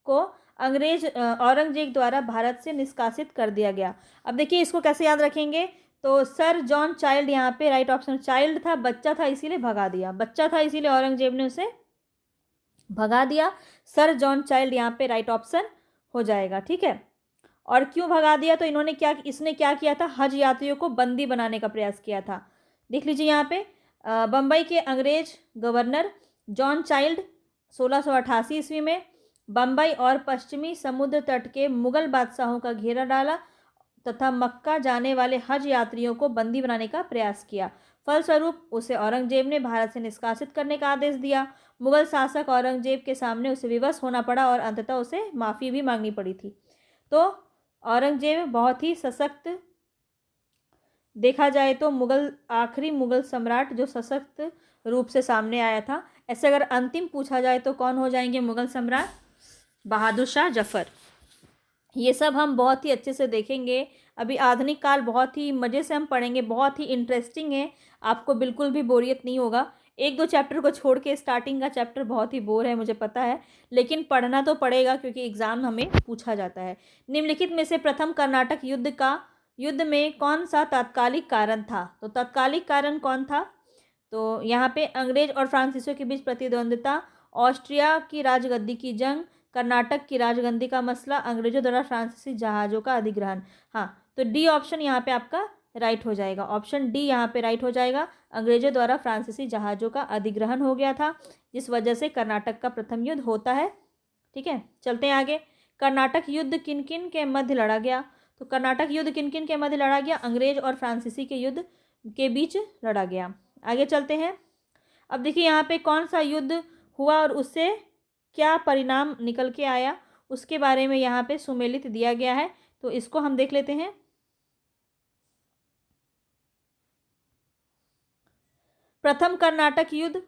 को अंग्रेज औरंगजेब द्वारा भारत से निष्कासित कर दिया गया? अब देखिए इसको कैसे याद रखेंगे, तो सर जॉन चाइल्ड, यहाँ पे राइट ऑप्शन, चाइल्ड था, बच्चा था, इसीलिए भगा दिया, बच्चा था इसीलिए औरंगजेब ने उसे भगा दिया। सर जॉन चाइल्ड यहाँ पे राइट ऑप्शन हो जाएगा। ठीक है, और क्यों भगा दिया? तो इसने क्या किया था, हज यात्रियों को बंदी बनाने का प्रयास किया था। देख लीजिए यहाँ पे बम्बई के अंग्रेज गवर्नर जॉन चाइल्ड 1688 ईस्वी में बम्बई और पश्चिमी समुद्र तट के मुगल बादशाहों का घेरा डाला तथा मक्का जाने वाले हज यात्रियों को बंदी बनाने का प्रयास किया। फलस्वरूप उसे औरंगजेब ने भारत से निष्कासित करने का आदेश दिया। मुगल शासक औरंगजेब के सामने उसे विवश होना पड़ा और अंततः उसे माफ़ी भी मांगनी पड़ी थी। तो औरंगजेब बहुत ही सशक्त, देखा जाए तो आखिरी मुगल सम्राट जो सशक्त रूप से सामने आया था। ऐसे अगर अंतिम पूछा जाए तो कौन हो जाएंगे मुगल सम्राट? बहादुर शाह जफर। ये सब हम बहुत ही अच्छे से देखेंगे। अभी आधुनिक काल बहुत ही मज़े से हम पढ़ेंगे, बहुत ही इंटरेस्टिंग है, आपको बिल्कुल भी बोरियत नहीं होगा। एक दो चैप्टर को छोड़ के स्टार्टिंग का चैप्टर बहुत ही बोर है, मुझे पता है, लेकिन पढ़ना तो पड़ेगा क्योंकि एग्ज़ाम हमें पूछा जाता है। निम्नलिखित में से प्रथम कर्नाटक युद्ध में कौन सा तात्कालिक कारण था? तो तात्कालिक कारण कौन था? तो यहाँ पे अंग्रेज और फ्रांसीसियों के बीच प्रतिद्वंद्विता, ऑस्ट्रिया की राजगद्दी की जंग, कर्नाटक की राजगद्दी का मसला, अंग्रेजों द्वारा फ्रांसीसी जहाज़ों का अधिग्रहण। हाँ, तो डी ऑप्शन यहाँ पे आपका राइट हो जाएगा। ऑप्शन डी यहाँ पे राइट हो जाएगा। अंग्रेजों द्वारा फ्रांसीसी जहाज़ों का अधिग्रहण हो गया था, जिस वजह से कर्नाटक का प्रथम युद्ध होता है। ठीक है, चलते हैं आगे। कर्नाटक युद्ध किन किन के मध्य लड़ा गया? तो कर्नाटक युद्ध किन किन के मध्य लड़ा गया? अंग्रेज और फ्रांसीसी के युद्ध के बीच लड़ा गया। आगे चलते हैं। अब देखिए यहाँ पे कौन सा युद्ध हुआ और उससे क्या परिणाम निकल के आया? उसके बारे में यहाँ पे सुमेलित दिया गया है। तो इसको हम देख लेते हैं। प्रथम कर्नाटक युद्ध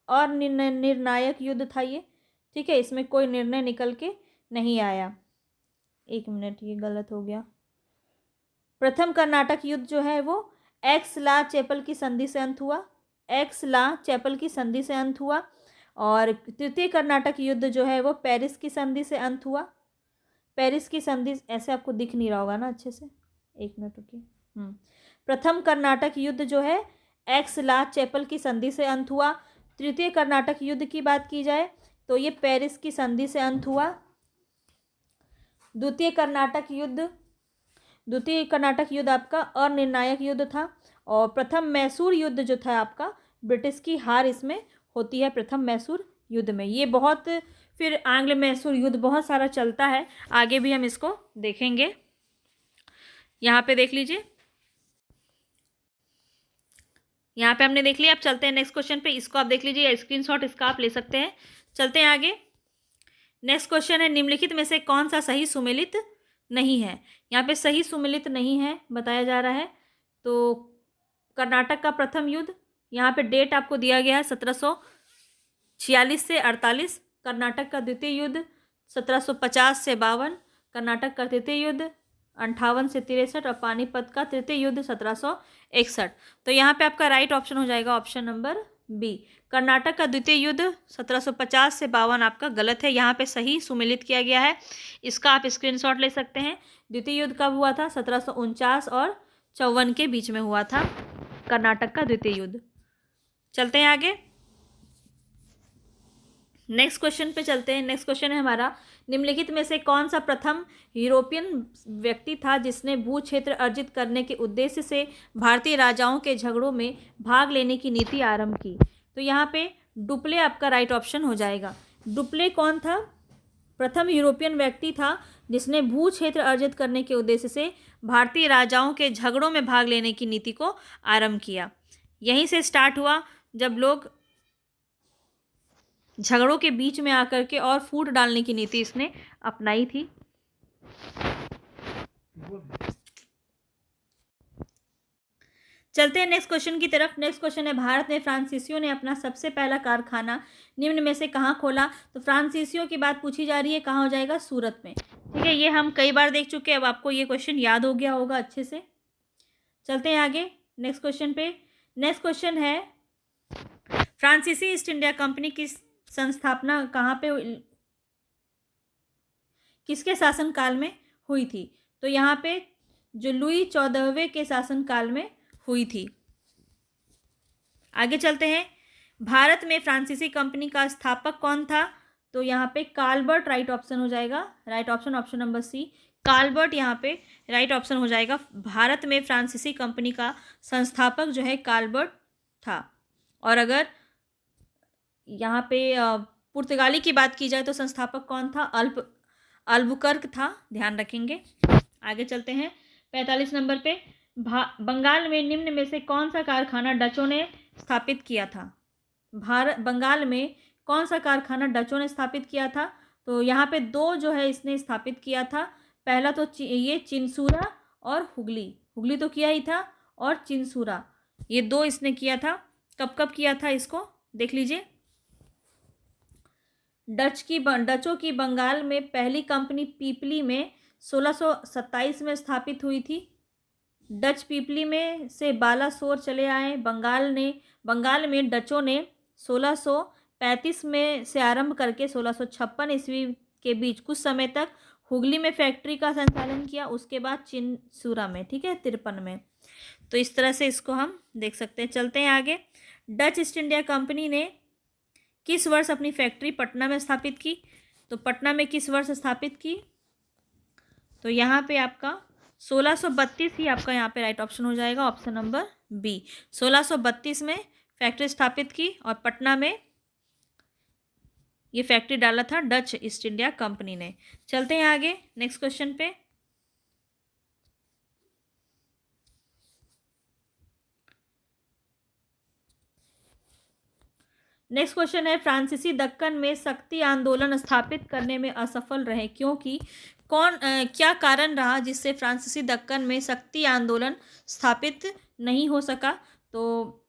और निर्णायक युद्ध था ये, ठीक है। इसमें कोई निर्णय निकल के नहीं आया। एक मिनट, ये गलत हो गया। प्रथम कर्नाटक युद्ध जो है वो एक्स-ला चैपल की संधि से अंत हुआ। एक्स-ला चैपल की संधि से अंत हुआ। और तृतीय कर्नाटक युद्ध जो है वो पेरिस की संधि से अंत हुआ। पेरिस की संधि, ऐसे आपको दिख नहीं रहा होगा ना अच्छे से, एक मिनट रुकिए। प्रथम कर्नाटक युद्ध जो है एक्स-ला चैपल की संधि से अंत हुआ। तृतीय कर्नाटक युद्ध की बात की जाए तो ये पेरिस की संधि से अंत हुआ। द्वितीय कर्नाटक युद्ध आपका अनिर्णायक युद्ध था। और प्रथम मैसूर युद्ध जो था आपका, ब्रिटिश की हार इसमें होती है प्रथम मैसूर युद्ध में। ये बहुत, फिर आंग्ल मैसूर युद्ध बहुत सारा चलता है, आगे भी हम इसको देखेंगे। यहाँ पे देख लीजिए, यहाँ पे हमने देख लिया। अब चलते हैं नेक्स्ट क्वेश्चन पे। इसको आप देख लीजिए, स्क्रीनशॉट इसका आप ले सकते हैं। चलते हैं आगे। नेक्स्ट क्वेश्चन है, निम्नलिखित में से कौन सा सही सुमेलित नहीं है। यहाँ पे सही सुमेलित नहीं है बताया जा रहा है। तो कर्नाटक का प्रथम युद्ध, यहाँ पे डेट आपको दिया गया है 1746 से 48। कर्नाटक का द्वितीय युद्ध 1750 से 52। कर्नाटक का तृतीय युद्ध 58 से 63। और पानीपत का तृतीय युद्ध 1761। तो यहाँ पे आपका राइट ऑप्शन हो जाएगा ऑप्शन नंबर बी। कर्नाटक का द्वितीय युद्ध 1750 से 52 आपका गलत है, यहाँ पे सही सुमेलित किया गया है। इसका आप स्क्रीनशॉट ले सकते हैं। द्वितीय युद्ध कब हुआ था? 1749 और 54 के बीच में हुआ था कर्नाटक का द्वितीय युद्ध। चलते हैं आगे, नेक्स्ट क्वेश्चन पे चलते हैं। नेक्स्ट क्वेश्चन है हमारा, निम्नलिखित में से कौन सा प्रथम यूरोपियन व्यक्ति था जिसने भू क्षेत्र अर्जित करने के उद्देश्य से भारतीय राजाओं के झगड़ों में भाग लेने की नीति आरंभ की? तो यहाँ पे डुप्ले आपका राइट ऑप्शन हो जाएगा। डुप्ले कौन था? प्रथम यूरोपियन व्यक्ति था जिसने भू क्षेत्र अर्जित करने के उद्देश्य से भारतीय राजाओं के झगड़ों में भाग लेने की नीति को आरंभ किया। यहीं से स्टार्ट हुआ, जब लोग झगड़ों के बीच में आकर के और फूट डालने की नीति इसने अपनाई थी। चलते हैं नेक्स्ट क्वेश्चन की तरफ। नेक्स्ट क्वेश्चन है, भारत में फ्रांसीसियों ने अपना सबसे पहला कारखाना निम्न में से कहाँ खोला? तो फ्रांसीसियों की बात पूछी जा रही है, कहाँ हो जाएगा? सूरत में, ठीक है। ये हम कई बार देख चुके हैं, अब आपको ये क्वेश्चन याद हो गया होगा अच्छे से। चलते हैं आगे नेक्स्ट क्वेश्चन पे। नेक्स्ट क्वेश्चन है, फ्रांसीसी ईस्ट इंडिया कंपनी की संस्थापना कहाँ पे, किसके शासनकाल में हुई थी? तो यहाँ पे जो लुई 14वें के शासनकाल में हुई थी। आगे चलते हैं, भारत में फ्रांसीसी कंपनी का स्थापक कौन था? तो यहाँ पे काल्बर्ट राइट ऑप्शन हो जाएगा। Right option option number C, काल्बर्ट यहाँ पे राइट ऑप्शन हो जाएगा। भारत में फ्रांसीसी कंपनी का संस्थापक जो है काल्बर्ट था। और अगर यहाँ पे पुर्तगाली की बात की जाए तो संस्थापक कौन था? अल्बुकर्क था, ध्यान रखेंगे। आगे चलते हैं 45 नंबर पे, बंगाल में निम्न में से कौन सा कारखाना डचों ने स्थापित किया था? बंगाल में कौन सा कारखाना डचों ने स्थापित किया था? तो यहाँ पे दो जो है इसने स्थापित किया था। पहला तो ये चिंसूरा और हुगली तो किया ही था, और चिंसूरा, ये दो इसने किया था। कब कब किया था इसको देख लीजिए। डचों की बंगाल में पहली कंपनी पीपली में 1627 में स्थापित हुई थी। डच पीपली में से बालासोर चले आए। बंगाल में डचों ने 1635 में से आरंभ करके 1656 ईस्वी के बीच कुछ समय तक हुगली में फैक्ट्री का संचालन किया। उसके बाद चिंसूरा में, ठीक है, 53 में। तो इस तरह से इसको हम देख सकते हैं। चलते हैं आगे, डच ईस्ट इंडिया कंपनी ने किस वर्ष अपनी फैक्ट्री पटना में स्थापित की? तो पटना में किस वर्ष स्थापित की? तो यहाँ पे आपका 1632 ही आपका यहाँ पे राइट ऑप्शन हो जाएगा, ऑप्शन नंबर बी। 1632 में फैक्ट्री स्थापित की और पटना में ये फैक्ट्री डाला था डच ईस्ट इंडिया कंपनी ने। चलते हैं आगे नेक्स्ट क्वेश्चन पे। नेक्स्ट क्वेश्चन है, फ्रांसीसी दक्कन में शक्ति आंदोलन स्थापित करने में असफल रहे क्योंकि क्या कारण रहा जिससे फ्रांसीसी दक्कन में शक्ति आंदोलन स्थापित नहीं हो सका? तो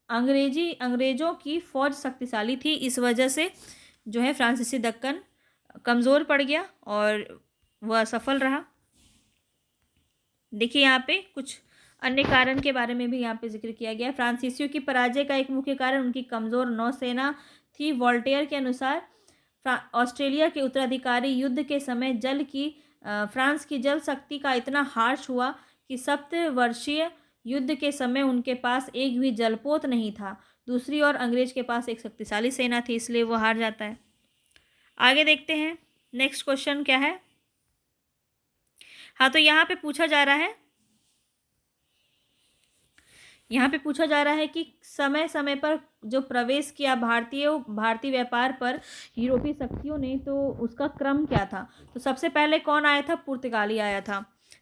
अंग्रेजों की फौज शक्तिशाली थी, इस वजह से जो है फ्रांसीसी दक्कन कमज़ोर पड़ गया और वह असफल रहा। देखिए यहाँ पे कुछ अन्य कारण के बारे में भी यहाँ पे जिक्र किया गया है। फ्रांसीसियों की पराजय का एक मुख्य कारण उनकी कमज़ोर नौसेना थी। वोल्टेयर के अनुसार ऑस्ट्रेलिया के उत्तराधिकारी युद्ध के समय फ्रांस की जल शक्ति का इतना हार्श हुआ कि सप्तवर्षीय युद्ध के समय उनके पास एक भी जलपोत नहीं था। दूसरी ओर अंग्रेज के पास एक शक्तिशाली सेना थी, इसलिए वो हार जाता है। आगे देखते हैं नेक्स्ट क्वेश्चन क्या है। हाँ, तो यहाँ पे पूछा जा रहा है कि समय समय पर जो प्रवेश किया भारतीय व्यापार पर यूरोपीय शक्तियों ने, तो उसका क्रम क्या था? तो सबसे पहले कौन आया था? पुर्तगाली आया था।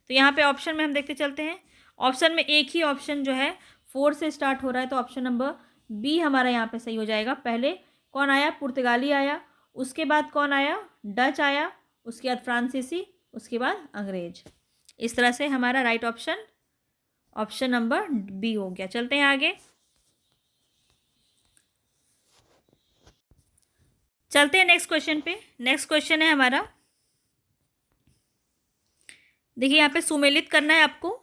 तो यहाँ पे ऑप्शन में हम देखते चलते हैं। ऑप्शन में एक ही ऑप्शन जो है 4 से स्टार्ट हो रहा है, तो ऑप्शन नंबर बी हमारा यहाँ पे सही हो जाएगा। पहले कौन आया? पुर्तगाली आया, उसके बाद कौन आया? डच आया, उसके बाद फ्रांसीसी, उसके बाद अंग्रेज। इस तरह से हमारा राइट ऑप्शन नंबर बी हो गया। चलते हैं आगे। चलते हैं नेक्स्ट क्वेश्चन पे। नेक्स्ट क्वेश्चन है हमारा, देखिए यहाँ पे सुमेलित करना है आपको।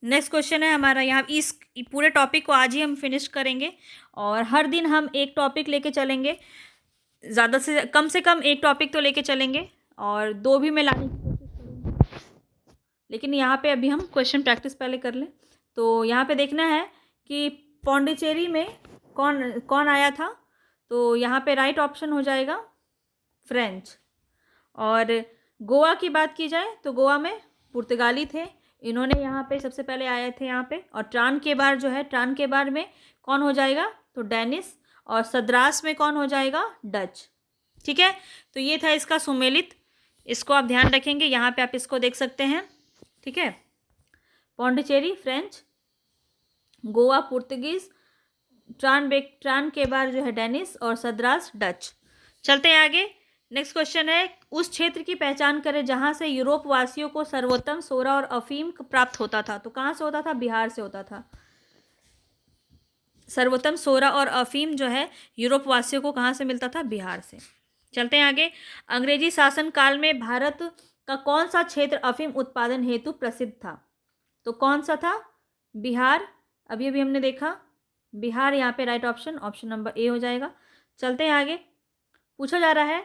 नेक्स्ट क्वेश्चन है हमारा, यहाँ इस पूरे टॉपिक को आज ही हम फिनिश करेंगे और हर दिन हम एक टॉपिक लेके चलेंगे। ज़्यादा से कम एक टॉपिक तो लेके चलेंगे और 2 भी मैं लाने की कोशिश करूँगी। लेकिन यहाँ पे अभी हम क्वेश्चन प्रैक्टिस पहले कर लें। तो यहाँ पे देखना है कि पौंडीचेरी में कौन आया था? तो यहाँ पे राइट ऑप्शन हो जाएगा फ्रेंच। और गोवा की बात की जाए तो गोवा में पुर्तगाली थे, इन्होंने यहाँ पे सबसे पहले आए थे यहाँ पे। और ट्रान के बार में कौन हो जाएगा? तो डेनिस। और सद्रास में कौन हो जाएगा? डच। ठीक है, तो ये था इसका सुमेलित, इसको आप ध्यान रखेंगे। यहाँ पे आप इसको देख सकते हैं। ठीक है, पौंडीचेरी फ्रेंच, गोवा पुर्तगीज, ट्रान के बार जो है डेनिस और सद्रास डच। चलते हैं आगे। नेक्स्ट क्वेश्चन है, उस क्षेत्र की पहचान करें जहां से यूरोप वासियों को सर्वोत्तम सोरा और अफीम प्राप्त होता था। तो कहाँ से होता था? बिहार से होता था। सर्वोत्तम सोरा और अफीम जो है यूरोप वासियों को कहाँ से मिलता था? बिहार से। चलते हैं आगे। अंग्रेजी शासन काल में भारत का कौन सा क्षेत्र अफीम उत्पादन हेतु प्रसिद्ध था? तो कौन सा था? बिहार। अभी अभी हमने देखा बिहार, यहाँ पे राइट ऑप्शन नंबर ए हो जाएगा। चलते हैं आगे। पूछा जा रहा है,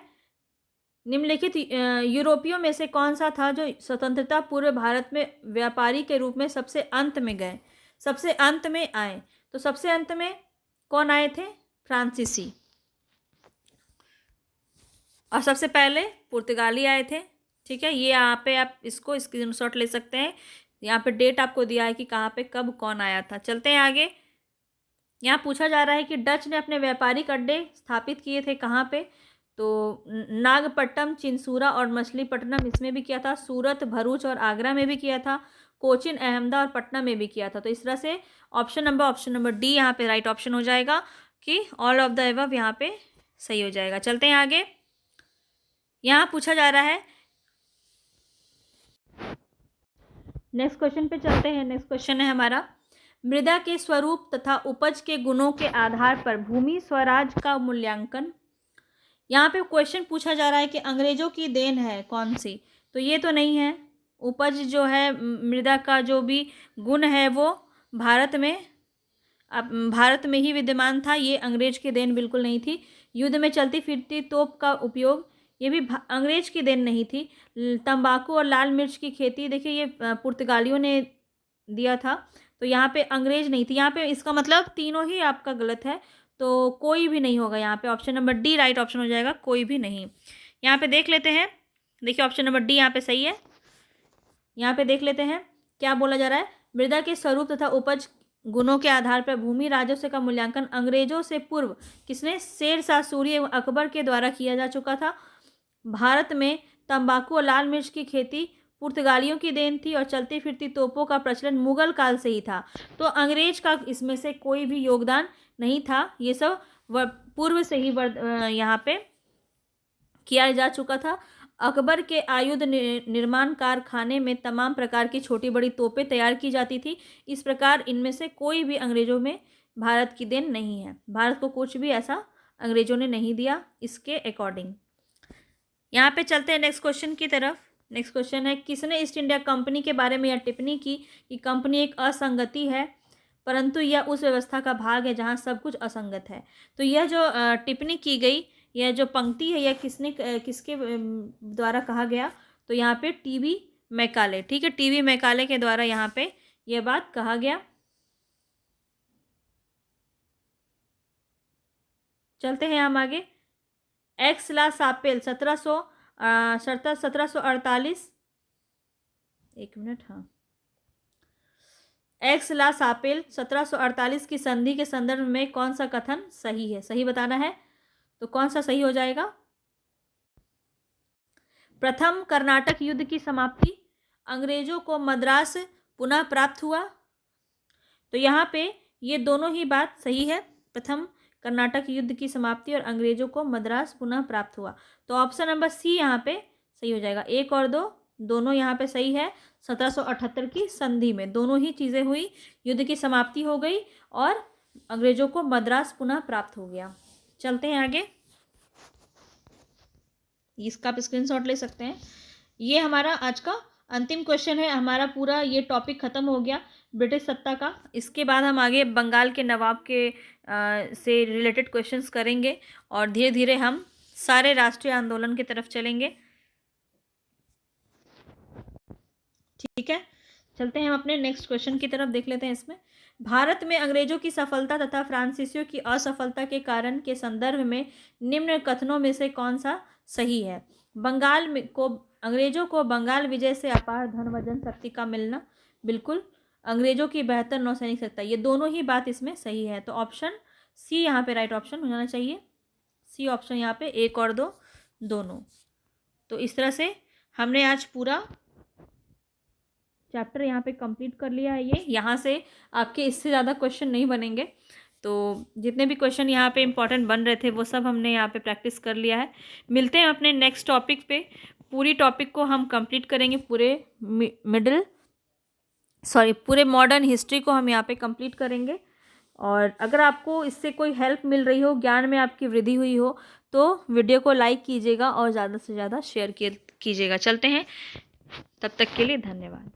निम्नलिखित यूरोपियों में से कौन सा था जो स्वतंत्रता पूर्व भारत में व्यापारी के रूप में सबसे अंत में गए, सबसे अंत में आए? तो सबसे अंत में कौन आए थे? फ्रांसीसी। और सबसे पहले पुर्तगाली आए थे। ठीक है, ये यहाँ पे आप इसको स्क्रीनशॉट ले सकते हैं। यहाँ पे डेट आपको दिया है कि कहाँ पे कब कौन आया था। चलते हैं आगे। यहाँ पूछा जा रहा है कि डच ने अपने व्यापारिक अड्डे स्थापित किए थे कहाँ पे? तो नागपट्टनम, चिंसूरा और मछलीपट्टनम इसमें भी किया था। सूरत, भरूच और आगरा में भी किया था। कोचिन, अहमदा और पटना में भी किया था। तो इस तरह से ऑप्शन नंबर डी यहाँ पे राइट ऑप्शन हो जाएगा कि ऑल ऑफ द अबव यहाँ पे सही हो जाएगा। चलते हैं आगे। यहाँ पूछा जा रहा है, नेक्स्ट क्वेश्चन पे चलते हैं। नेक्स्ट क्वेश्चन है हमारा, मृदा के स्वरूप तथा उपज के गुणों के आधार पर भूमि स्वराज का मूल्यांकन। यहाँ पे क्वेश्चन पूछा जा रहा है कि अंग्रेजों की देन है कौन सी? तो ये तो नहीं है। उपज जो है, मृदा का जो भी गुण है वो भारत में ही विद्यमान था, ये अंग्रेज की देन बिल्कुल नहीं थी। युद्ध में चलती फिरती तोप का उपयोग, ये भी अंग्रेज की देन नहीं थी। तंबाकू और लाल मिर्च की खेती, देखिए ये पुर्तगालियों ने दिया था, तो यहाँ पे अंग्रेज नहीं थी। यहाँ पे इसका मतलब तीनों ही आपका गलत है, तो कोई भी नहीं होगा। यहाँ पे option number D right option हो जाएगा, कोई भी नहीं। यहाँ पे देख लेते हैं, देखिए ऑप्शन नंबर डी यहाँ पे सही है। यहाँ पे देख लेते हैं क्या बोला जा रहा है, मृदा के स्वरूप तथा उपज गुणों के आधार पर भूमि राजस्व का मूल्यांकन अंग्रेजों से पूर्व किसने? शेरशाह सूरी एवं अकबर के द्वारा किया जा चुका था। भारत में तंबाकू और लाल मिर्च की खेती पुर्तगालियों की देन थी और चलती फिरती तोपों का प्रचलन मुगल काल से ही था। तो अंग्रेज का इसमें से कोई भी योगदान नहीं था, ये सब पूर्व से ही यहाँ पे किया जा चुका था। अकबर के आयुध निर्माण कारखाने में तमाम प्रकार की छोटी बड़ी तोपें तैयार की जाती थी। इस प्रकार इनमें से कोई भी अंग्रेजों में भारत की देन नहीं है। भारत को कुछ भी ऐसा अंग्रेजों ने नहीं दिया इसके अकॉर्डिंग। यहाँ पे चलते हैं नेक्स्ट क्वेश्चन की तरफ। नेक्स्ट क्वेश्चन है, किसने ईस्ट इंडिया कंपनी के बारे में यह टिप्पणी की कि कंपनी एक असंगति है, परंतु यह उस व्यवस्था का भाग है जहाँ सब कुछ असंगत है। तो यह जो टिप्पणी की गई, यह जो पंक्ति है, यह किसके द्वारा कहा गया? तो यहाँ पे टीबी मैकाले, ठीक है, टीबी मैकाले के द्वारा यहाँ पे यह बात कहा गया। चलते हैं हम आगे। एक्स ला सापेल 1748, एक मिनट, हाँ, एक्स ला सापेल 1748 की संधि के संदर्भ में कौन सा कथन सही है? सही बताना है, तो कौन सा सही हो जाएगा? प्रथम कर्नाटक युद्ध की समाप्ति, अंग्रेजों को मद्रास पुनः प्राप्त हुआ। तो यहाँ पे ये दोनों ही बात सही है। प्रथम कर्नाटक युद्ध की समाप्ति और अंग्रेजों को मद्रास पुनः प्राप्त हुआ। तो ऑप्शन नंबर सी यहाँ पे सही हो जाएगा। 1 और 2 दोनों यहाँ पे सही है। 1778 की संधि में दोनों ही चीज़ें हुई, युद्ध की समाप्ति हो गई और अंग्रेजों को मद्रास पुनः प्राप्त हो गया। चलते हैं आगे, इसका आप स्क्रीनशॉट ले सकते हैं। ये हमारा आज का अंतिम क्वेश्चन है। हमारा पूरा ये टॉपिक ख़त्म हो गया ब्रिटिश सत्ता का। इसके बाद हम आगे बंगाल के नवाब के से रिलेटेड क्वेश्चंस करेंगे और धीरे धीरे हम सारे राष्ट्रीय आंदोलन की तरफ चलेंगे। ठीक है, चलते हैं हम अपने नेक्स्ट क्वेश्चन की तरफ, देख लेते हैं इसमें। भारत में अंग्रेजों की सफलता तथा फ्रांसीसियों की असफलता के कारण के संदर्भ में निम्न कथनों में से कौन सा सही है? बंगाल में को अंग्रेजों को बंगाल विजय से अपार धन व जनशक्ति का मिलना, बिल्कुल। अंग्रेजों की बेहतर नौसैनिक सत्ता, ये दोनों ही बात इसमें सही है। तो ऑप्शन सी यहाँ पे राइट ऑप्शन हो जाना चाहिए। सी ऑप्शन यहाँ पे 1 और 2 दोनों। तो इस तरह से हमने आज पूरा चैप्टर यहाँ पे कंप्लीट कर लिया है। ये यहाँ से आपके इससे ज़्यादा क्वेश्चन नहीं बनेंगे। तो जितने भी क्वेश्चन यहाँ पे इंपॉर्टेंट बन रहे थे वो सब हमने यहाँ पे प्रैक्टिस कर लिया है। मिलते हैं अपने नेक्स्ट टॉपिक पे। पूरी टॉपिक को हम कंप्लीट करेंगे, पूरे मॉडर्न हिस्ट्री को हम यहाँ पे कंप्लीट करेंगे। और अगर आपको इससे कोई हेल्प मिल रही हो, ज्ञान में आपकी वृद्धि हुई हो, तो वीडियो को लाइक कीजिएगा और ज़्यादा से ज़्यादा शेयर कीजिएगा। चलते हैं, तब तक के लिए धन्यवाद।